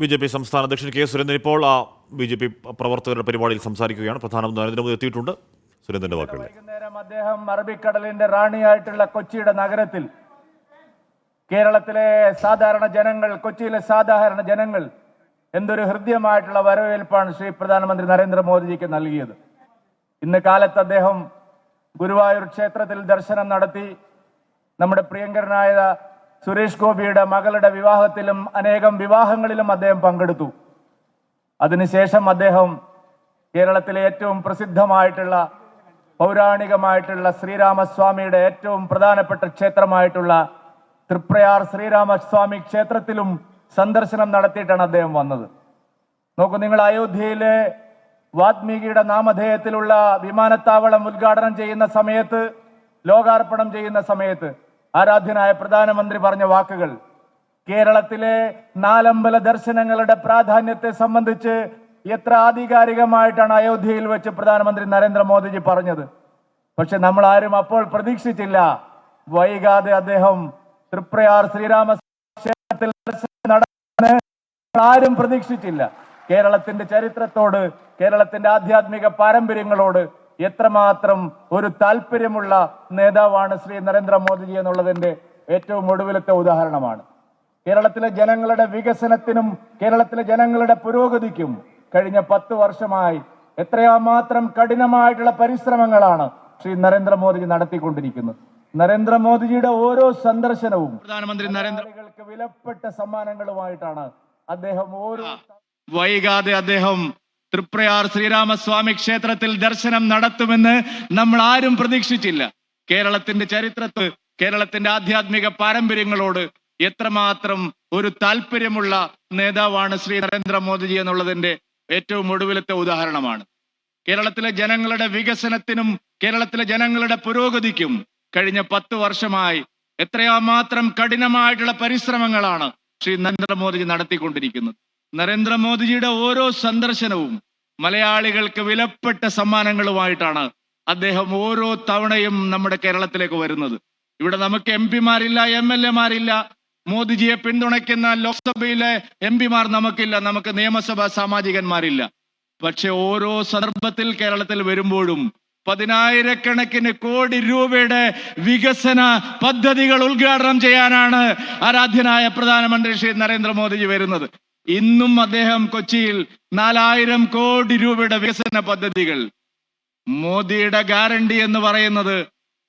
BJP. സംസ്ഥാന അധ്യക്ഷൻ K Surendran ഇപ്പോൾ ബി.ജെ.പി. പ്രവർത്തകരുടെ പരിപാടിയിൽ സംസാരിക്കുകയാണ്. പ്രധാനമന്ത്രി നരേന്ദ്രമോദി എത്തിയിട്ടുണ്ട്. സുരേന്ദ്രന്റെ വാക്കുകൾ. വൈകുന്നേരം അദ്ദേഹം അറബിക്കടലിന്റെ റാണിയായിട്ടുള്ള കൊച്ചിയുടെ നഗരത്തിൽ കേരളത്തിലെ സാധാരണ ജനങ്ങൾ, കൊച്ചിയിലെ സാധാരണ ജനങ്ങൾ എന്തൊരു ഹൃദ്യമായിട്ടുള്ള വരവേൽപ്പാണ് ശ്രീ പ്രധാനമന്ത്രി നരേന്ദ്രമോദിജിക്ക് നൽകിയത്. ഇന്ന് കാലത്ത് അദ്ദേഹം ഗുരുവായൂർ ക്ഷേത്രത്തിൽ ദർശനം നടത്തി. നമ്മുടെ പ്രിയങ്കരനായ സുരേഷ് ഗോപിയുടെ മകളുടെ വിവാഹത്തിലും അനേകം വിവാഹങ്ങളിലും അദ്ദേഹം പങ്കെടുത്തു. അതിനുശേഷം അദ്ദേഹം കേരളത്തിലെ ഏറ്റവും പ്രസിദ്ധമായിട്ടുള്ള പൗരാണികമായിട്ടുള്ള ശ്രീരാമസ്വാമിയുടെ ഏറ്റവും പ്രധാനപ്പെട്ട ക്ഷേത്രമായിട്ടുള്ള തൃപ്രയാർ ശ്രീരാമസ്വാമി ക്ഷേത്രത്തിലും സന്ദർശനം നടത്തിയിട്ടാണ് അദ്ദേഹം വന്നത്. നോക്കൂ, നിങ്ങൾ അയോധ്യയിലെ വാൽമീകിയുടെ നാമധേയത്തിലുള്ള വിമാനത്താവളം ഉദ്ഘാടനം ചെയ്യുന്ന സമയത്ത്, ലോകാർപ്പണം ചെയ്യുന്ന സമയത്ത് ആരാധ്യനായ പ്രധാനമന്ത്രി പറഞ്ഞ വാക്കുകൾ കേരളത്തിലെ നാലമ്പല ദർശനങ്ങളുടെ പ്രാധാന്യത്തെ സംബന്ധിച്ച് എത്ര ആധികാരികമായിട്ടാണ് അയോധ്യയിൽ വെച്ച് പ്രധാനമന്ത്രി നരേന്ദ്രമോദിജി പറഞ്ഞത്. പക്ഷെ നമ്മൾ ആരും അപ്പോൾ പ്രതീക്ഷിച്ചില്ല. വൈകാതെ അദ്ദേഹം തൃപ്രയാർ ശ്രീരാമ ക്ഷേത്രത്തിൽ നടന്ന് ആരും പ്രതീക്ഷിച്ചില്ല. കേരളത്തിന്റെ ചരിത്രത്തോട്, കേരളത്തിന്റെ ആധ്യാത്മിക പാരമ്പര്യങ്ങളോട് എത്രമാത്രം ഒരു താല്പര്യമുള്ള നേതാവാണ് ശ്രീ നരേന്ദ്രമോദിജി എന്നുള്ളതിന്റെ ഏറ്റവും ഒടുവിലത്തെ ഉദാഹരണമാണ്. കേരളത്തിലെ ജനങ്ങളുടെ വികസനത്തിനും കേരളത്തിലെ ജനങ്ങളുടെ പുരോഗതിക്കും കഴിഞ്ഞ 10 വർഷമായി എത്രമാത്രം കഠിനമായിട്ടുള്ള പരിശ്രമങ്ങളാണ് ശ്രീ നരേന്ദ്രമോദിജി നടത്തിക്കൊണ്ടിരിക്കുന്നത്. നരേന്ദ്രമോദിജിയുടെ ഓരോ സന്ദർശനവും പ്രധാനമന്ത്രി നരേന്ദ്രമോദിക്ക് വിലപ്പെട്ട സമ്മാനങ്ങളുമായിട്ടാണ് അദ്ദേഹം വൈകാതെ അദ്ദേഹം തൃപ്രയാർ ശ്രീരാമസ്വാമി ക്ഷേത്രത്തിൽ ദർശനം നടത്തുമെന്ന് നമ്മൾ ആരും പ്രതീക്ഷിച്ചില്ല. കേരളത്തിന്റെ ചരിത്രത്തിൽ, കേരളത്തിന്റെ ആധ്യാത്മിക പാരമ്പര്യങ്ങളോട് എത്രമാത്രം ഒരു താല്പര്യമുള്ള നേതാവാണ് ശ്രീ നരേന്ദ്രമോദിജി എന്നുള്ളതിന്റെ ഏറ്റവും ഒടുവിലത്തെ ഉദാഹരണമാണ്. കേരളത്തിലെ ജനങ്ങളുടെ വികസനത്തിനും കേരളത്തിലെ ജനങ്ങളുടെ പുരോഗതിക്കും കഴിഞ്ഞ 10 വർഷമായി എത്രമാത്രം കഠിനമായിട്ടുള്ള പരിശ്രമങ്ങളാണ് ശ്രീ നരേന്ദ്രമോദിജി നടത്തിക്കൊണ്ടിരിക്കുന്നത്. നരേന്ദ്രമോദിജിയുടെ ഓരോ സന്ദർശനവും മലയാളികൾക്ക് വിലപ്പെട്ട സമ്മാനങ്ങളുമായിട്ടാണ് അദ്ദേഹം ഓരോ തവണയും നമ്മുടെ കേരളത്തിലേക്ക് വരുന്നത്. ഇവിടെ നമുക്ക് MP-മാരില്ല, MLA-മാരില്ല. മോദിജിയെ പിന്തുണയ്ക്കുന്ന ലോക്സഭയിലെ MP-മാർ നമുക്കില്ല, നമുക്ക് നിയമസഭാ സാമാജികന്മാരില്ല. പക്ഷെ ഓരോ സന്ദർഭത്തിൽ കേരളത്തിൽ വരുമ്പോഴും 10,000-കണക്കിന് കോടി രൂപയുടെ വികസന പദ്ധതികൾ ഉദ്ഘാടനം ചെയ്യാനാണ് ആരാധ്യനായ പ്രധാനമന്ത്രി ശ്രീ നരേന്ദ്രമോദിജി വരുന്നത്. ഇന്നും അദ്ദേഹം കൊച്ചിയിൽ 4,000 കോടി രൂപയുടെ വികസന പദ്ധതികൾ. മോദിയുടെ ഗ്യാരണ്ടി എന്ന് പറയുന്നത്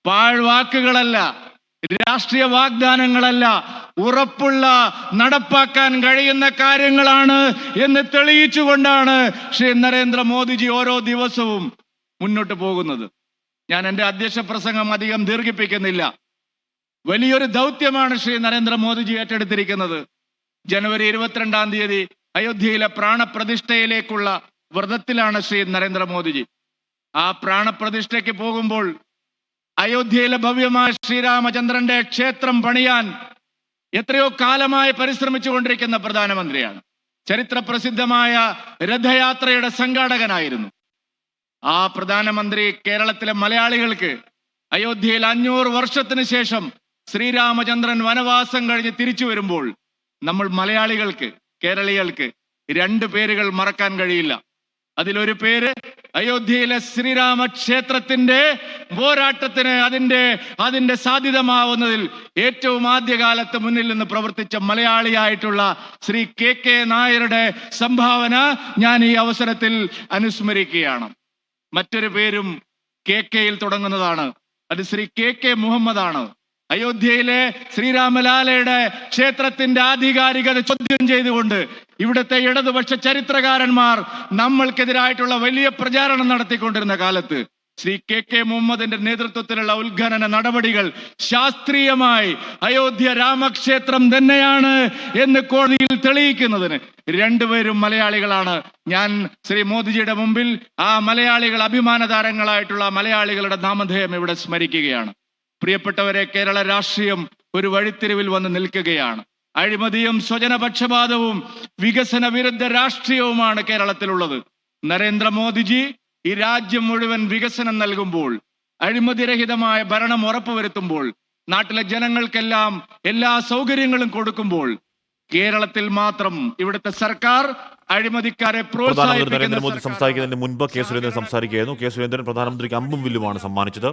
പാഴ്വാക്കുകളല്ല, രാഷ്ട്രീയ വാഗ്ദാനങ്ങളല്ല, ഉറപ്പുള്ള നടപ്പാക്കാൻ കഴിയുന്ന കാര്യങ്ങളാണ് എന്ന് തെളിയിച്ചുകൊണ്ടാണ് ശ്രീ നരേന്ദ്രമോദിജി ഓരോ ദിവസവും മുന്നോട്ട് പോകുന്നത്. ഞാൻ എൻ്റെ അധ്യക്ഷ പ്രസംഗം അധികം ദീർഘിപ്പിക്കുന്നില്ല. വലിയൊരു ദൗത്യമാണ് ശ്രീ നരേന്ദ്രമോദിജി ഏറ്റെടുത്തിരിക്കുന്നത്. ജനുവരി 22-ാം തീയതി അയോധ്യയിലെ പ്രാണപ്രതിഷ്ഠയിലേക്കുള്ള വ്രതത്തിലാണ് ശ്രീ നരേന്ദ്രമോദിജി. ആ പ്രാണപ്രതിഷ്ഠയ്ക്ക് പോകുമ്പോൾ അയോധ്യയിലെ ഭവ്യമായ ശ്രീരാമചന്ദ്രന്റെ ക്ഷേത്രം പണിയാൻ എത്രയോ കാലമായി പരിശ്രമിച്ചു കൊണ്ടിരിക്കുന്ന പ്രധാനമന്ത്രിയാണ്. ചരിത്ര പ്രസിദ്ധമായ രഥയാത്രയുടെ സംഘാടകനായിരുന്നു. ആ പ്രധാനമന്ത്രി കേരളത്തിലെ മലയാളികൾക്ക് അയോധ്യയിൽ 500 വർഷത്തിന് ശേഷം ശ്രീരാമചന്ദ്രൻ വനവാസം കഴിഞ്ഞ് തിരിച്ചു വരുമ്പോൾ നമ്മൾ മലയാളികൾക്ക്, കേരളീയർക്ക് 2 പേരുകൾ മറക്കാൻ കഴിയില്ല. അതിലൊരു പേര് അയോധ്യയിലെ ശ്രീരാമ ക്ഷേത്രത്തിന്റെ പോരാട്ടത്തിന് അതിന്റെ സാധ്യതമാവുന്നതിൽ ഏറ്റവും ആദ്യകാലത്ത് മുന്നിൽ നിന്ന് പ്രവർത്തിച്ച മലയാളിയായിട്ടുള്ള ശ്രീ KK നായരുടെ സംഭാവന ഞാൻ ഈ അവസരത്തിൽ അനുസ്മരിക്കുകയാണ്. മറ്റൊരു പേരും KK-യിൽ തുടങ്ങുന്നതാണ്. അത് ശ്രീ KK മുഹമ്മദ് ആണ്. അയോധ്യയിലെ ശ്രീരാമലാലയുടെ ക്ഷേത്രത്തിന്റെ ആധികാരികത ചോദ്യം ചെയ്തുകൊണ്ട് ഇവിടുത്തെ ഇടതുപക്ഷ ചരിത്രകാരന്മാർ നമ്മൾക്കെതിരായിട്ടുള്ള വലിയ പ്രചാരണം നടത്തിക്കൊണ്ടിരുന്ന കാലത്ത് ശ്രീ KK മുഹമ്മദിന്റെ നേതൃത്വത്തിലുള്ള ഉത്ഖനന നടപടികൾ ശാസ്ത്രീയമായി അയോധ്യ രാമക്ഷേത്രം തന്നെയാണ് എന്ന് കോടതിയിൽ തെളിയിക്കുന്നതിന് 2 പേരും മലയാളികളാണ്. ഞാൻ ശ്രീ മോദിജിയുടെ മുമ്പിൽ ആ മലയാളികൾ, അഭിമാന താരങ്ങളായിട്ടുള്ള മലയാളികളുടെ നാമധേയം ഇവിടെ സ്മരിക്കുകയാണ്. പ്രിയപ്പെട്ടവരെ, കേരള രാഷ്ട്രീയം ഒരു വഴിത്തിരിവിൽ വന്ന് നിൽക്കുകയാണ്. അഴിമതിയും സ്വജനപക്ഷപാതവും വികസന വിരുദ്ധ രാഷ്ട്രീയവുമാണ് കേരളത്തിലുള്ളത്. നരേന്ദ്രമോദിജി ഈ രാജ്യം മുഴുവൻ വികസനം നൽകുമ്പോൾ, അഴിമതിരഹിതമായ ഭരണം ഉറപ്പുവരുത്തുമ്പോൾ, നാട്ടിലെ ജനങ്ങൾക്കെല്ലാം എല്ലാ സൗകര്യങ്ങളും കൊടുക്കുമ്പോൾ കേരളത്തിൽ മാത്രം ഇവിടുത്തെ സർക്കാർ അഴിമതിക്കാരെ പ്രധാനമന്ത്രി നരേന്ദ്രമോദി പ്രോത്സാഹിപ്പിക്കുന്ന സംസാരിക്കുന്നതിന് മുൻപ് കെ സുരേന്ദ്രൻ സംസാരിക്കുകയായിരുന്നു. കെ സുരേന്ദ്രൻ പ്രധാനമന്ത്രിക്ക് അമ്പും വില്ലുമാണ് സമ്മാനിച്ചത്.